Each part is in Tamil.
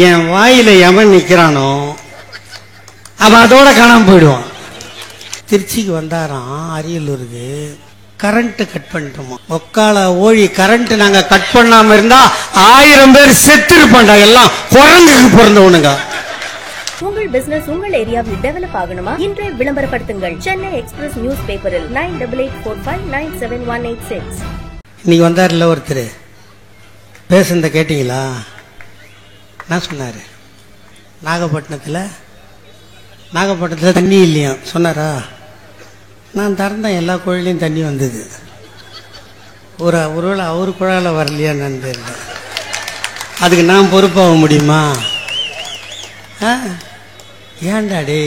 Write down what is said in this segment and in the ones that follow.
என் வாயில எவன் நிக்கிறானோ அவன் அதோட காணாம போயிடுவான். திருச்சிக்கு வந்தாராம் அரியலூருக்கு. கரண்ட் கட் பண்ணிட்டோமா, ஒக்கால ஓழி கரண்ட் நாங்க கட் பண்ணாம இருந்தா 1000 பேர் செத்து இருப்பாண்டா, எல்லாம் குரங்குக்கு பிறந்தவனுங்க. உங்கள் பிசினஸ் உங்கள் ஏரியாவில் டெவலப் ஆகணுமா? இன்றைய விளம்பரப்படுத்துங்கள். சென்னை எக்ஸ்பிரஸ் நியூஸ் பேப்பரில் 9884597186. இன்னைக்கு வந்தார்ல ஒருத்தர், பேசுனத கேட்டீங்களா? என்ன சொன்னாரு? நாகப்பட்டினத்தில் தண்ணி இல்லையா சொன்னாரா? நான் திறந்தேன், எல்லா குழாயிலையும் தண்ணி வந்தது. ஒருவேளை அவர் குழாயில் வரலையா நான் தெரியல. அதுக்கு நான் பொறுப்பாக முடியுமா? ஏண்டாடே,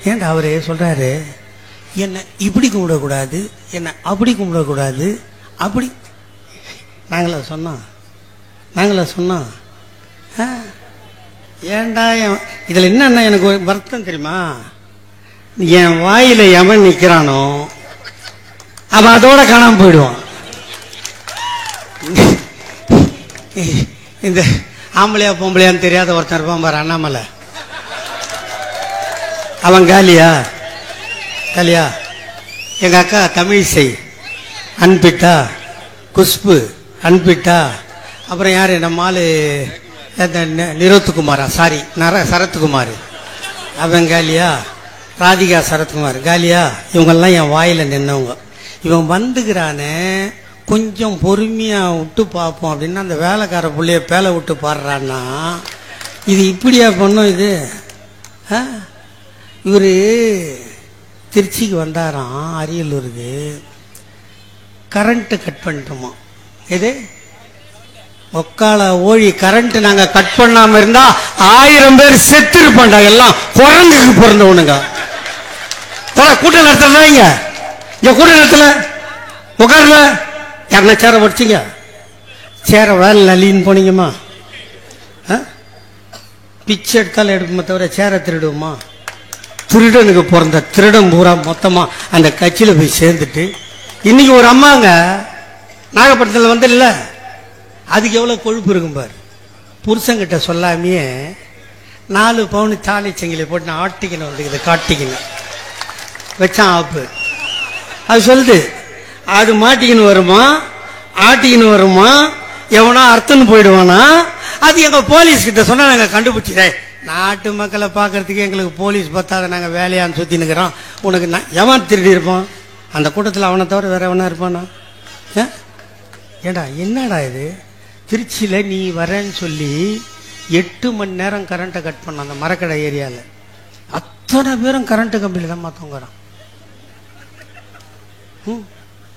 ஏண்டா அவரே சொல்றாரு, என்ன இப்படி கும்பிடக்கூடாது, என்ன அப்படி கும்பிடக்கூடாது, அப்படி நாங்களா சொன்னோம். ஏண்டா இதுல என்னன்னா எனக்கு ஒரு வருத்தம் தெரியுமா? என் வாயில எவன் நிக்கிறானோ அவன் அதோட காணாம போயிடுவான். இந்த ஆம்பளையா பொம்பளையான்னு தெரியாத ஒருத்தன் இருப்பான் பாரு, அண்ணாமலை. அவன் காலியா எங்க அக்கா தமிழிசை அன்பிட்டா, குஷ்பு அன்பிட்டா, அப்புறம் யாரு நம்ம ஆளு நிரோத்துக்குமாரா, சாரி சரத்குமார், அவன் காலியா, ராதிகா சரத்குமார் காலியா. இவங்கெல்லாம் என் வாயில நின்னவங்க. இவன் வந்துக்கிறானே, கொஞ்சம் பொறுமையா விட்டு பார்ப்போம் அப்படின்னா அந்த வேலைக்கார புள்ளைய பேலை விட்டு பாடுறான்னா இது இப்படியா பண்ணும்? இது இவரு திருச்சிக்கு வந்தாராம் அரியலூருக்கு. கரண்ட் கட் பண்ணிட்டோமா, எது ஒக்கால ஓழி கரண்ட் நாங்க கட் பண்ணாம இருந்தா 1000 பேர் செத்து இருப்பாண்டா, எல்லாம் குரங்குக்கு பிறந்தவனுங்க. கூட்டம் நடத்தல, இங்க கூட்டம் நடத்தல, உட்காரல, யாருன்னா சேர படிச்சிங்க, சேர வேலை லலின்னு போனீங்கம்மா. பிச்சை எடுத்தாலும் எடுக்குமே தவிர சேர திருடுவோமா? திருடனுக்கு பிறந்த திருடன் பூரா மொத்தமா அந்த கட்சியில போய் சேர்ந்துட்டு இன்னைக்கு ஒரு அம்மாங்க நாகப்பட்டினத்தில் வந்து இல்ல, அதுக்கு எவ்வளவு கொழுப்பு இருக்கும் பாரு. புருஷங்கிட்ட சொல்லாமையே 4 பவுன் தாலி செங்கில போட்டு நான் ஆட்டிக்கணும் வந்து இதை காட்டிக்கணும் வச்சான் ஆப்பு. அது சொல்லுது, அது மாட்டிக்கின்னு வருமா, ஆட்டிக்கின்னு வருமா, எவனா அர்த்தம்னு போயிடுவானா? அது எங்க போலீஸ் கிட்ட சொன்னா நாங்க கண்டுபிடிச்சிடே. நாட்டு மக்களை பாக்குறதுக்கு எங்களுக்கு போலீஸ் பத்தாத, நாங்க வேலையான்னு சுத்தி நிக்கிறோம். உனக்கு எவன் திருடி இருப்பான்? அந்த கூட்டத்தில் அவனை தவிர வேற எவனா இருப்பானா? ஏண்டா என்னடா இது? திருச்சியில நீ வரேன்னு சொல்லி 8 மணி நேரம் கரண்ட்டை கட் பண்ண அந்த மரக்கடை ஏரியால அத்தனை பேரும் கரண்ட் கம்பியில தான் மாத்தவங்கிறான்.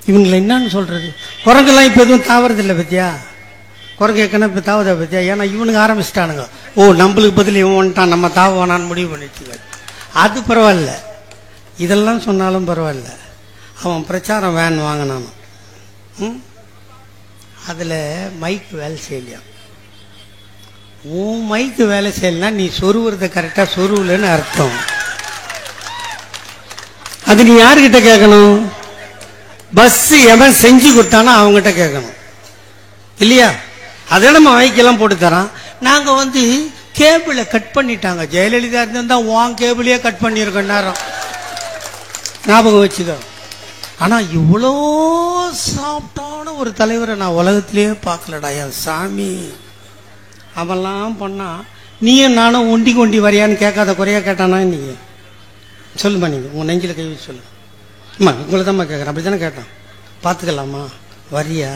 இவங்களை என்னன்னு சொல்றது? குரங்கெல்லாம் இப்ப எதுவும் தாவறது இல்லை பத்தியா? குரங்கு ஏற்கனவே இப்ப தாவதா பத்தியா? ஏன்னா இவனுக்கு ஆரம்பிச்சிட்டானுங்க. ஓ, நம்மளுக்கு பதில் இவன் வந்துட்டான், நம்ம தாவானான்னு முடிவு பண்ணிட்டு. அது பரவாயில்ல, இதெல்லாம் சொன்னாலும் பரவாயில்ல. அவன் பிரச்சாரம் வேன் வாங்கினான், அதுல மைக் வேலை செய்யலையா? உன் மைக்கு வேலை செய்யலன்னா நீ சொருவுறத கரெக்டா சொருவுலன்னு அர்த்தம். அது நீ யாருகிட்ட கேட்கணும்? பஸ் எவன் செஞ்சு கொடுத்தானோ அவங்ககிட்ட கேட்கணும் இல்லையா? அதே நம்ம மைக்கெல்லாம் போட்டு தரான். நாங்க வந்து கேபிளை கட் பண்ணிட்டாங்க. ஜெயலலிதா இருந்தா உன் கேபிளையே கட் பண்ணிருக்கோம் நேரம், ஞாபகம் வச்சுக்க. ஆனா இவ்வளோ சாப்பிட்டான ஒரு தலைவரை நான் உலகத்திலேயே பார்க்கலடா என் சாமி. அவெல்லாம் பண்ணா நீயும் நானும் ஒண்டி கொண்டி வரையான்னு கேட்காத குறையா கேட்டானா? நீங்க சொல்லுமா, நீங்க உங்க நெஞ்சில கை வச்சு சொல்லு. அம்மா உங்களை தான் கேட்கறேன், அப்படித்தானே கேட்டான். பார்த்துக்கலாமா வரியா?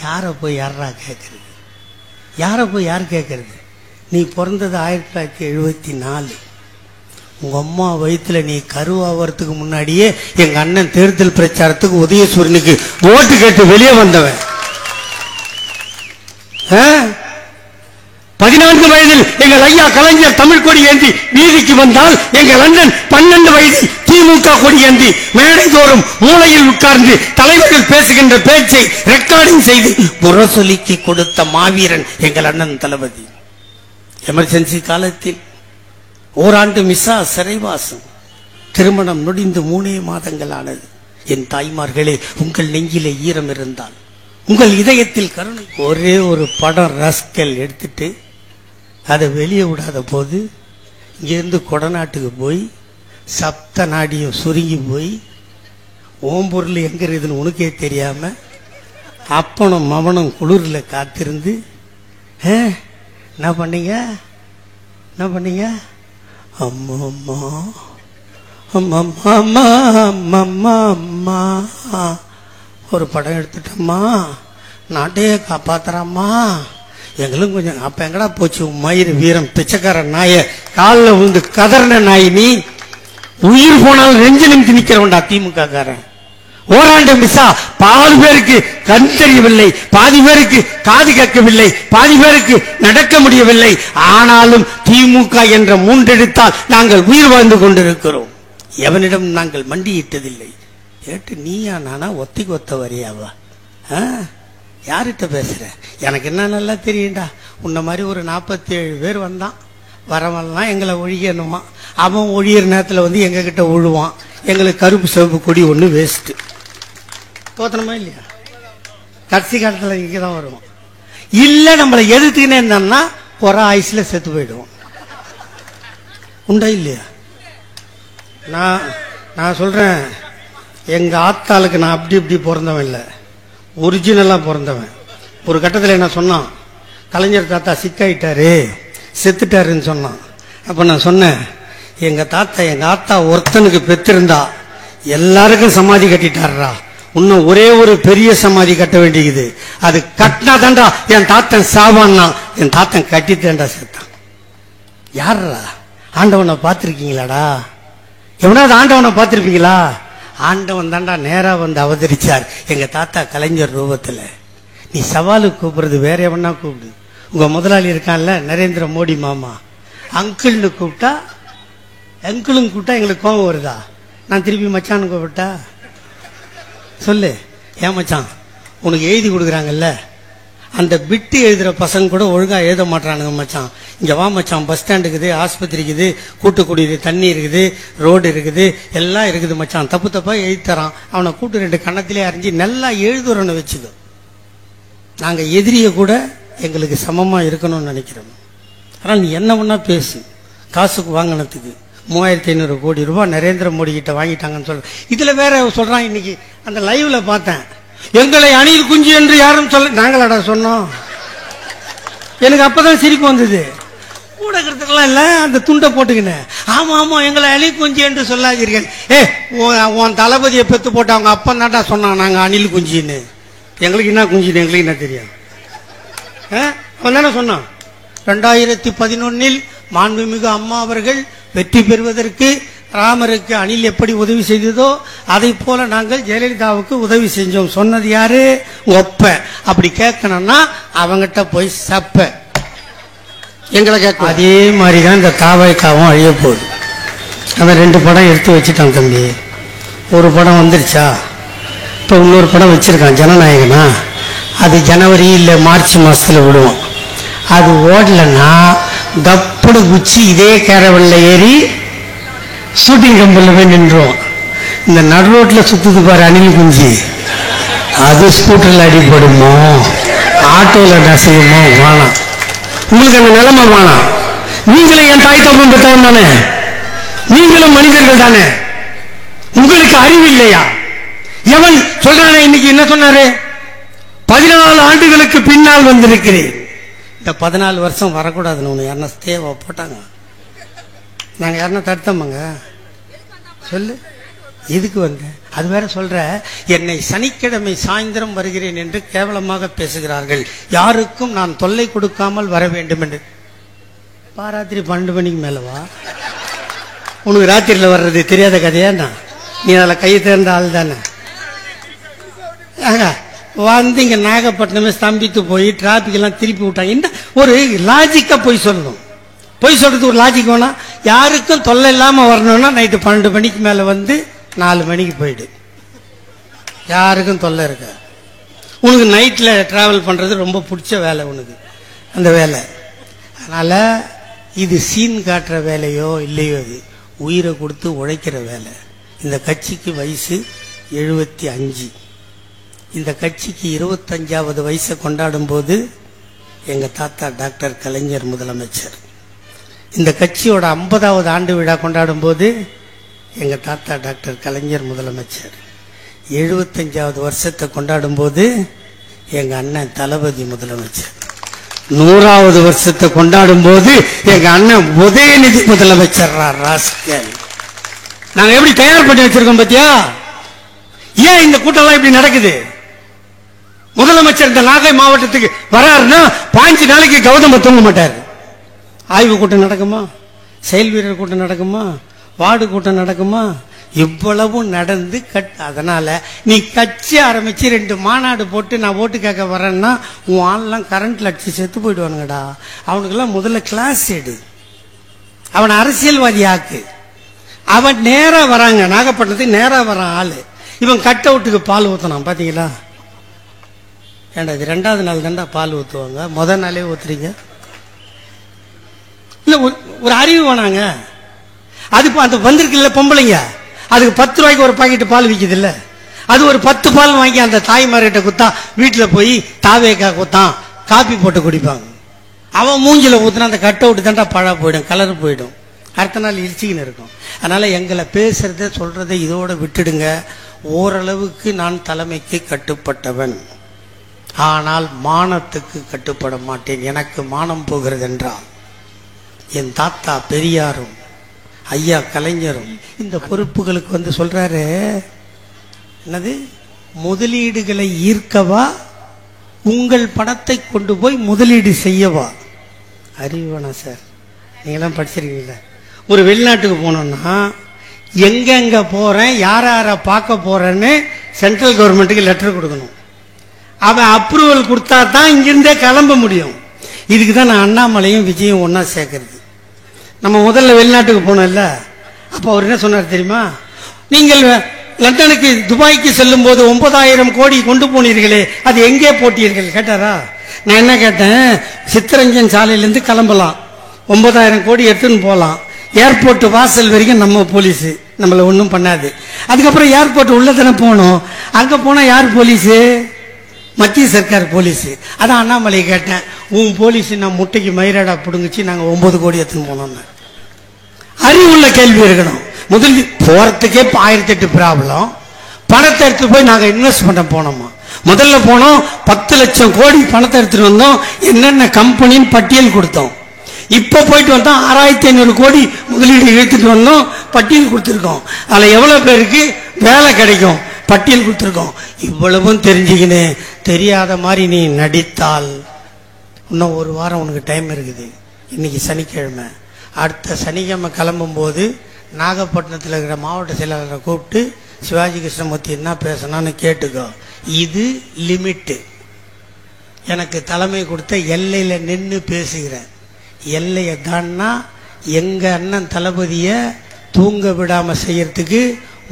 யாரை போய் யாரா கேட்கறது? யாரை போய் யார் கேட்கறது? நீ பிறந்தது 1974. உங்க அம்மா வயிற்றுல நீ கருவாகிறதுக்கு முன்னாடியே எங்க அண்ணன் தேர்தல் பிரச்சாரத்துக்கு உதயசூரனுக்கு ஓட்டு கேட்டு வெளியே வந்தவன். 14 வயதில் எங்கள் ஐயா கலைஞர் தமிழ் கொடி ஏந்தி வீதிக்கு வந்தால் எங்கள் அண்ணன் 12 வயதில் திமுக கொடி ஏந்தி மேடைதோறும் மூலையில் உட்கார்ந்து தலைவர்கள் பேசுகின்ற பேச்சை ரெக்கார்டிங் செய்து முரசொலிக்கு கொடுத்த மாவீரன் எங்கள் அண்ணன் தளபதி. எமர்ஜென்சி காலத்தில் ஓராண்டு மிஸ்ஸா சிறைவாசம், திருமணம் நொடிந்து 3 மாதங்கள் ஆனது. என் தாய்மார்களே, உங்கள் நெஞ்சிலே ஈரம் இருந்தால், உங்கள் இதயத்தில் கருணை. ஒரே ஒரு படம் ரஸ்கல் எடுத்துட்டு அதை வெளியே விடாத போது இங்கேருந்து கொடநாட்டுக்கு போய் சப்த நாடியும் சுருங்கி போய் ஓம்பொருள் எங்க இருக்குதுன்னு உனக்கே தெரியாம அப்பனும் மவனும் குளிர்ல காத்திருந்து என்ன பண்ணீங்க அம்மா அம்மா அம்மா அம்மா அம்மா அம்மா ஒரு படம் எடுத்துட்டம்மா, நாட்டையே காப்பாத்துறாம்மா, எங்களும் கொஞ்சம். அப்ப எங்கடா போச்சு மயிறு வீரம் பிச்சைக்கார நாய காலில் விழுந்து கதறின நாய் நீ? உயிர் போனாலும் நெஞ்சு நிமித்தி நிக்கிறவன்டா திமுக காரன். ஓராண்டு மிஸ்ஸா பாதி பேருக்கு கண் தெரியவில்லை, பாதி பேருக்கு காது கேட்கவில்லை, பாதி பேருக்கு நடக்க முடியவில்லை. ஆனாலும் திமுக என்ற மூன்றெடுத்தால் நாங்கள் உயிர் வாழ்ந்து கொண்டிருக்கிறோம். எவனிடம் நாங்கள் மண்டியிட்டதில்லை. கேட்டு நீயா நானா ஒத்திக்கு ஒத்த வரியாவா? யார்கிட்ட பேசுற? எனக்கு என்ன நல்லா தெரியும்டா. உன்ன மாதிரி ஒரு 47 பேர் வந்தான், வரவெல்லாம் எங்களை ஒழியணுமா. அவன் ஒழியிற நேரத்தில் வந்து எங்க கிட்ட ஒழுவான். எங்களுக்கு கருப்பு சிவப்பு கொடி ஒன்று வேஸ்ட். தோத்தனமா இல்லையா? கடைசி காலத்தில் இங்கே தான் வருவோம். இல்லை நம்மளை எதிர்த்துக்கினே இருந்தோம்னா ஒரு ஆயுசுல செத்து போயிடுவோம். உண்டா இல்லையா? நான் சொல்றேன், எங்க ஆத்தாளுக்கு நான் அப்படி இப்படி பிறந்தவன் இல்லை, ஒரிஜினலா பிறந்தவன். ஒரு கட்டத்தில் என்ன சொன்னான், கலைஞர் தாத்தா சிக்காயிட்டாரு செத்துட்டாருன்னு சொன்னான். அப்ப நான் சொன்னேன், எங்க ஆத்தா ஒருத்தனுக்கு பெற்றிருந்தா எல்லாருக்கும் சமாதி கட்டிட்டாரா, இன்னும் ஒரே ஒரு பெரிய சமாதி கட்ட வேண்டியது. அது கட்டினா தாண்டா என் தாத்தன் சாவான்னா, என் தாத்தன் கட்டித்தேன்டா செத்தான். யாரா? ஆண்டவனை பார்த்திருக்கீங்களாடா? எவனாவது ஆண்டவனை பார்த்திருப்பீங்களா? ஆண்டவன் தாண்டா நேரா வந்து அவதரிச்சார் எங்க தாத்தா கலைஞர் ரூபத்துல. நீ சவாலுக்கு கூப்பிடுறது வேற எவனா கூப்பிடு. உங்க முதலாளி இருக்கான்ல நரேந்திர மோடி மாமா, அங்கிள்னு கூப்பிட்டா, அங்கிளும் கூப்பிட்டா எங்களுக்கு கோபம் வருதா? நான் திருப்பி மச்சான்னு கூப்பிட்டா சொல்லு, ஏன் மச்சான் உனக்கு எழுதி கொடுக்குறாங்கல்ல, அந்த பிட்டு எழுதுற பசங்க கூட ஒழுங்கா எழுத மாட்டானுங்க மச்சான். இங்க வா மச்சான், பஸ் ஸ்டாண்ட் இருக்குது, ஆஸ்பத்திரி இருக்குது, கூட்டுக்குடியிரு தண்ணி இருக்குது, ரோடு இருக்குது, எல்லாம் இருக்குது மச்சான். தப்பு தப்பா எழுதி தரான். அவனை கூட்டு 2 கண்ணத்திலே அறிஞ்சு நல்லா எழுதுறோன்னு வச்சுக்கோ. நாங்க எதிரிய கூட எங்களுக்கு சமமா இருக்கணும்னு நினைக்கிறோம். ஆனால் நீ என்ன வேணா பேசு, காசுக்கு வாங்கினதுக்கு 3500 கோடி ரூபாய் நரேந்திர மோடி கிட்ட வாங்கிட்டாங்கன்னு சொல்ற. இதுல வேற சொல்றான், இன்னைக்கு அந்த லைவ்ல பார்த்தேன், எங்களை அணில் குஞ்சு என்று யாரும் சொல்ல. நாங்களாடா சொன்னோம்? எனக்கு அப்பதான் சிரிப்பு வந்தது. கூடக்கிறதுக்கெல்லாம் இல்ல, அந்த துண்டை போட்டுக்கினேன். ஆமா ஆமா எங்களை அணில் குஞ்சு என்று சொல்லாதீர்கள். உன் தளபதியை பெத்து போட்டு அவங்க அப்பன் தாண்டா சொன்னான் நாங்க அணில் குஞ்சின்னு. எங்களுக்கு என்ன குஞ்சின்னு எங்களுக்கு என்ன தெரியும்? அவன் தானே சொன்னான். 2011 மாண்புமிகு அம்மா அவர்கள் வெற்றி பெறுவதற்கு ராமருக்கு அணில் எப்படி உதவி செய்ததோ அதை போல நாங்கள் ஜெயலலிதாவுக்கு உதவி செஞ்சோம். சொன்னது யாரு? ஒப்ப. அப்படி கேட்கணும்னா அவங்கிட்ட போய் சப்ப. எங்களை கேட்க. அதே மாதிரிதான் இந்த தாவாய்க்காவும் அழிய போகுது. அவன் 2 படம் எடுத்து வச்சுட்டான் தம்பி. ஒரு படம் வந்துருச்சா, இப்போ இன்னொரு படம் வச்சிருக்கான் ஜனநாயகனா. அது ஜனவரி இல்லை மார்ச் மாசத்துல விடுவான். அது ஓடலன்னா தப்புடு குச்சி இதே கேரவல்ல ஏறி ஷூட்டிங் கம்பெனில போய் நின்றுவோம். இந்த நடு ரோட்ல சுத்துது பாரு அணில் குஞ்சு, அது ஸ்கூட்டர்ல அடிபடுமோ, ஆட்டோல நசையுமோ? வேணாம், உங்களுக்கு அந்த நிலைமை வேணாம். நீங்களும் என் தாய் தப்பம் பெற்றவன் தானே, நீங்களும் மனிதர்கள் தானே, உங்களுக்கு அறிவு இல்லையா? எவன் சொல்றானே, இன்னைக்கு என்ன சொன்னாரு, 14 ஆண்டுகளுக்கு பின்னால் வந்திருக்கிறேன். இந்த 14 வருஷம் வரக்கூடாதுன்னு ஒன்று யாருன்னா தேவை போட்டாங்க. நாங்கள் யாருன்னா தடுத்தோமாங்க? சொல்லு, இதுக்கு வந்து அது வேற சொல்ற, என்னை சனிக்கிழமை சாயந்தரம் வருகிறேன் என்று கேவலமாக பேசுகிறார்கள். யாருக்கும் நான் தொல்லை கொடுக்காமல் வர வேண்டும் என்று. பாராத்திரி 12 மணிக்கு மேலவா? உனக்கு ராத்திரியில் வர்றது தெரியாத கதையாண்ணா? நீ அதில் கை தேர்ந்த ஆள் தானே. வந்து இங்க நாகப்பட்டினமே ஸ்தம்பித்து போய் டிராபிக் எல்லாம் திருப்பி விட்டாங்க. என்ன ஒரு லாஜிக்கா போய் சொல்லணும். போய் சொல்றது ஒரு லாஜிக் வேணா. யாருக்கும் தொல்லை இல்லாம வரணும்னா நைட்டு 12 மணிக்கு மேல வந்து 4 மணிக்கு போயிடு. யாருக்கும் தொல்லை இருக்க. உனக்கு நைட்ல டிராவல் பண்றது ரொம்ப பிடிச்ச வேலை உனக்கு அந்த வேலை. அதனால இது சீன் காட்டுற வேலையோ இல்லையோ, இது உயிரை கொடுத்து உழைக்கிற வேலை. இந்த கட்சிக்கு வயசு 75. இந்த கட்சிக்கு 25வது வயசை கொண்டாடும் போது எங்க தாத்தா டாக்டர் கலைஞர் முதலமைச்சர். இந்த கட்சியோட 50வது ஆண்டு விழா கொண்டாடும் போது எங்க தாத்தா டாக்டர் கலைஞர் முதலமைச்சர். 75வது வருஷத்தை கொண்டாடும் போது எங்க அண்ணன் தளபதி முதலமைச்சர். 100வது வருஷத்தை கொண்டாடும் போது எங்க அண்ணன் உதயநிதி முதலமைச்சர். ராஸ்கல், நாங்க எப்படி தயார் பண்ணி வச்சிருக்கோம் பாத்தியா? ஏன் இந்த கூட்டம் இப்படி நடக்குது? முதலமைச்சர் இந்த நாகை மாவட்டத்துக்கு வராருன்னா 5 நாளைக்கு கௌதம தூங்க மாட்டாரு. ஆய்வு கூட்டம் நடக்குமா? செயல் வீரர் கூட்டம் நடக்குமா? வார்டு கூட்டம் நடக்குமா? இவ்வளவு நடந்து அதனால நீ கட்சி ஆரம்பிச்சு 2 மாநாடு போட்டு நான் ஓட்டு கேட்க வரேன்னா உன் ஆள்லாம் கரண்ட்ல அடிச்சு செத்து போயிடுவானுங்கடா. அவனுக்கெல்லாம் முதல்ல கிளாஸ் எடு, அவன் அரசியல்வாதி ஆக்கு. அவன் நேரா வராங்க, நாகப்பட்டினத்துக்கு நேரா வரான் ஆளு. இவன் கட் அவுட்டுக்கு பால் ஊத்தனான் பாத்தீங்களா? ஏண்டா இது 2வது நாள் தாண்டா பால் ஊத்துவாங்க, முதல் நாளே ஊத்துறீங்க. இல்ல ஒரு அறிவு வேணாங்க. அது அந்த வந்திருக்குல்ல பொம்பளைங்க, அதுக்கு 10 ரூபாய்க்கு ஒரு பாக்கெட் பால் விற்குது இல்ல, அது ஒரு 10 பால் வாங்கி அந்த தாய்மார்கிட்ட குத்தா வீட்டுல போய் தாவேக்கா குத்தான் காப்பி போட்டு குடிப்பாங்க. அவன் மூஞ்சில ஊத்துனா அந்த கட் அவுட் தாண்டா பழா போயிடும், கலர் போயிடும், அடுத்த நாள் இழிச்சிக்கின்னு இருக்கும். அதனால எங்களை பேசுறத சொல்றதை இதோட விட்டுடுங்க. ஓரளவுக்கு நான் தலைமைக்கு கட்டுப்பட்டவன், ஆனால் மானத்துக்கு கட்டுப்பட மாட்டேன். எனக்கு மானம் போகிறது என்றால் என் தாத்தா பெரியாரும் ஐயா கலைஞரும் இந்த பொறுப்புகளுக்கு வந்து சொல்றாரு, என்னது முதலீடுகளை ஈர்க்கவா, உங்கள் பணத்தை கொண்டு போய் முதலீடு செய்யவா? அறிவானா சார்? நீங்களாம் படிச்சிருக்கீங்களா? ஒரு வெளிநாட்டுக்கு போனோம்னா எங்க போறேன், யார பார்க்க போறேன்னு சென்ட்ரல் கவர்மெண்ட்டுக்கு லெட்டர் கொடுக்கணும். அவன் அப்ரூவல் கொடுத்தா தான் இங்கிருந்தே கிளம்ப முடியும். இதுக்கு தான் நான் அண்ணாமலையும் விஜயும் ஒன்னா சேர்க்கறது. நம்ம முதல்ல வெளிநாட்டுக்கு போனோம்ல, அப்ப அவர் என்ன சொன்னார் தெரியுமா? நீங்கள் லண்டனுக்கு துபாய்க்கு செல்லும் போது 9,000 கோடி கொண்டு போனீர்களே, அது எங்கே போட்டீர்கள் கேட்டாரா? நான் என்ன கேட்டேன், சித்தரஞ்சன் சாலையிலிருந்து கிளம்பலாம், 9,000 கோடி எடுத்துன்னு போகலாம், ஏர்போர்ட் வாசல் வரைக்கும் நம்ம போலீஸ் நம்மள ஒன்றும் பண்ணாது. அதுக்கப்புறம் ஏர்போர்ட் உள்ள தானே போனோம், அங்க போனா யார் போலீஸு? மத்திய சர்க்கார் போலீஸ். அதான் அண்ணாமலை கேட்டேன், உன் போலீஸ் நான் முட்டைக்கு மயிராடா பிடுங்குச்சு, நாங்க 9 கோடி எடுத்துன்னு போனோம். அறிவுள்ள கேள்வி இருக்கணும். முதல் போறதுக்கே 1008 ப்ராப்ளம், பணத்தை எடுத்து போய் நாங்க இன்வெஸ்ட் பண்ண போனோமா? முதல்ல போனோம் 10 லட்சம் கோடி பணத்தை எடுத்துட்டு வந்தோம், என்னென்ன கம்பெனின்னு பட்டியல் கொடுத்தோம். இப்ப போயிட்டு வந்தோம் 6500 கோடி முதலீடு இழுத்துட்டு வந்தோம், பட்டியல் கொடுத்துருக்கோம். அதுல எவ்வளவு பேருக்கு வேலை கிடைக்கும் பட்டியல் கொடுத்துருக்கோம். இவ்வளவும் தெரிஞ்சுக்கினு தெரியாத மாதிரி நீ நடித்தால் இன்னும் 1 வாரம் உனக்கு டைம் இருக்குது. இன்னைக்கு சனிக்கிழமை, அடுத்த சனிக்கிழமை கிளம்பும் போது நாகப்பட்டினத்தில் இருக்கிற மாவட்ட செயலாளரை கூப்பிட்டு சிவாஜி கிருஷ்ணமூர்த்தி என்ன பேசணும்னு கேட்டுக்கோ. இது லிமிட்டு. எனக்கு தலைமை கொடுத்த எல்லையில நின்று பேசுகிறேன். எல்லையை தான்னா எங்க அண்ணன் தளபதிய தூங்க விடாம செய்யறதுக்கு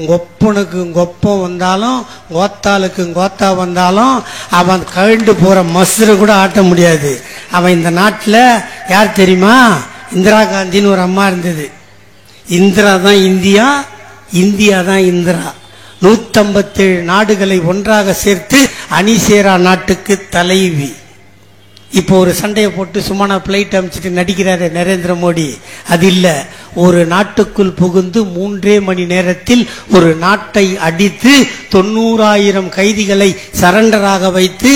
கொப்பனுக்கு கொப்பம் வந்தாலும் கோத்தாளுக்கு கோத்தா வந்தாலும் அவன் கழுண்டு போற மசுரை கூட ஆட்ட முடியாது. அவன் இந்த நாட்டில் யார் தெரியுமா? இந்திரா காந்தின்னு ஒரு அம்மா இருந்தது. இந்திரா தான் இந்தியா, இந்தியா தான் இந்திரா. 157 நாடுகளை ஒன்றாக சேர்த்து அணிசேரா நாட்டுக்கு தலைவி. இப்போ ஒரு சண்டையை போட்டு சும்மா பிளைட் அமைச்சிட்டு நடிக்கிறாரு நரேந்திர மோடி. அது இல்ல, ஒரு நாட்டுக்குள் புகுந்து 3 மணி நேரத்தில் ஒரு நாட்டை அடித்து 90,000 கைதிகளை சரண்டராக வைத்து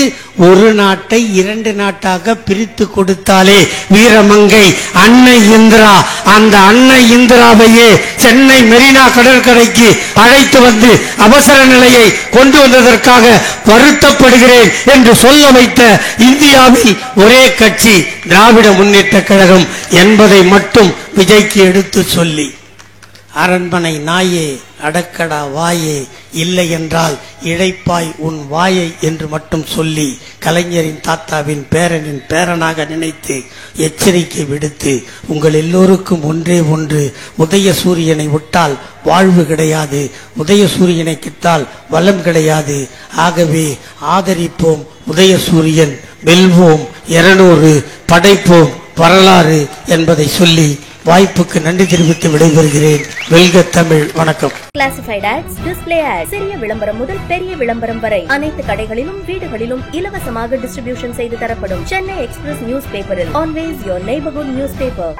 ஒரு நாட்டை 2 நாட்டாக பிரித்து கொடுத்தாலே வீரமங்கை அன்னை இந்திரா. அந்த அன்னை இந்திராவையே சென்னை மெரினா கடற்கரைக்கு அழைத்து வந்து அவசர நிலையை கொண்டு வந்ததற்காக வருத்தப்படுகிறேன் என்று சொல்ல வைத்த இந்தியாவில் ஒரே கட்சி திராவிட முன்னேற்ற கழகம் என்பதை மட்டும் விஜய்க்கு எடுத்து சொல்லி, அரண்மனை நாயே அடக்கடா வாயே, இல்லை என்றால் இழைப்பாய் உன் வாயை என்று மட்டும் சொல்லி கலைஞரின் தாத்தாவின் பேரனின் பேரனாக நினைத்து எச்சரிக்கை விடுத்து, உங்கள் எல்லோருக்கும் ஒன்றே ஒன்று, உதய சூரியனை விட்டால் வாழ்வு கிடையாது, உதய சூரியனை கிட்டால் வளம் கிடையாது. ஆகவே ஆதரிப்போம் உதயசூரியன், வெல்வோம் 200, படைப்போம் வரலாறு என்பதை சொல்லி வாய்ப்புக்கு நன்றி தெரிவித்து விடைபெறுகிறேன். வெல்க தமிழ். வணக்கம். கிளாசிஃபைட் ஆட்ஸ், டிஸ்ப்ளே ஆட்ஸ், சிறிய விளம்பரம் முதல் பெரிய விளம்பரம் வரை அனைத்து கடைகளிலும் வீடுகளிலும் இலவசமாக டிஸ்ட்ரிபியூஷன் செய்து தரப்படும் சென்னை எக்ஸ்பிரஸ் நியூஸ் பேப்பரில் always your neighbourhood news paper.